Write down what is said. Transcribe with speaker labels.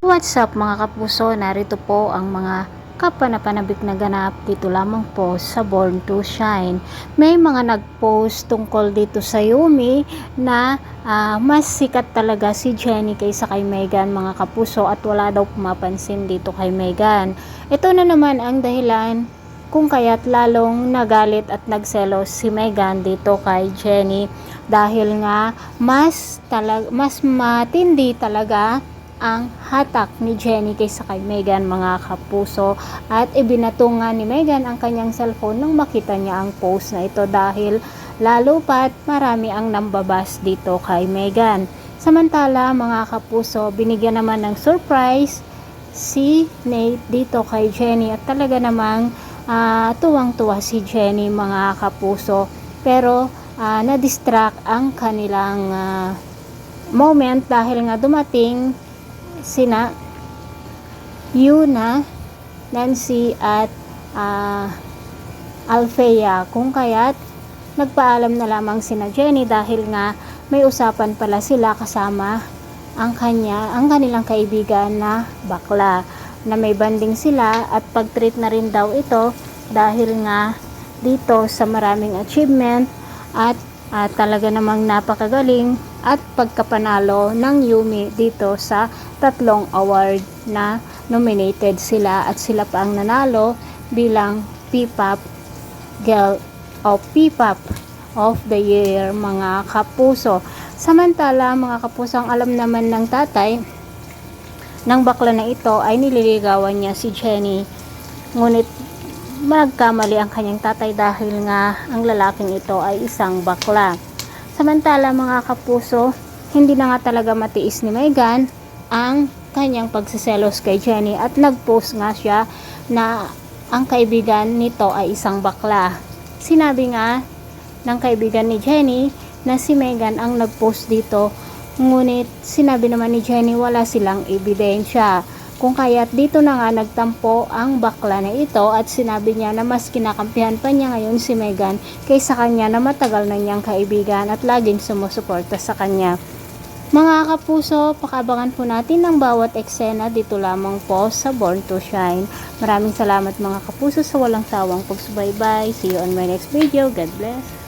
Speaker 1: What's up mga kapuso? Narito po ang mga kapanapanabik na ganap dito lamang po sa Born to Shine. May mga nag-post tungkol dito sa Yumi na mas sikat talaga si Jennie kaysa kay Megan mga kapuso at wala daw pumapansin dito kay Megan. Ito na naman ang dahilan kung kaya't lalong nagalit at nagselos si Megan dito kay Jennie dahil nga mas matindi talaga ang hatak ni Jennie kaysa kay Megan mga kapuso, at ibinato nga ni Megan ang kanyang cellphone nang makita niya ang post na ito dahil lalo pat marami ang nambabas dito kay Megan. Samantala mga kapuso, binigyan naman ng surprise si Nate dito kay Jennie at talaga namang tuwang-tuwa si Jennie mga kapuso, pero na-distract ang kanilang moment dahil nga dumating sina Yuna, Nancy at Althea, kung kaya't nagpaalam na lamang sina Jennie dahil nga may usapan pala sila kasama ang kanilang kaibigan na bakla, na may banding sila at pag-treat na rin daw ito dahil nga dito sa maraming achievement at talaga namang napakagaling at pagkapanalo ng Yumi dito sa 3 award na nominated sila, at sila pa ang nanalo bilang P-pop Girl of P-pop of the Year mga kapuso. Samantala mga kapuso, ang alam naman ng tatay ng bakla na ito ay nililigawan niya si Jennie, ngunit magkamali ang kanyang tatay dahil nga ang lalaking ito ay isang bakla. Samantala mga kapuso, hindi na nga talaga matiis ni Megan ang kanyang pagsiselos kay Jennie at nag-post nga siya na ang kaibigan nito ay isang bakla. Sinabi nga ng kaibigan ni Jennie na si Megan ang nag-post dito, ngunit sinabi naman ni Jennie wala silang ebidensya. Kung kaya't dito na nga nagtampo ang bakla na ito at sinabi niya na mas kinakampihan pa niya ngayon si Megan kaysa kanya na matagal na niyang kaibigan at laging sumusuporta sa kanya. Mga kapuso, pakabangan po natin ang bawat eksena dito lamang po sa Born to Shine. Maraming salamat mga kapuso sa walang sawang pagsubaybay. See you on my next video. God bless.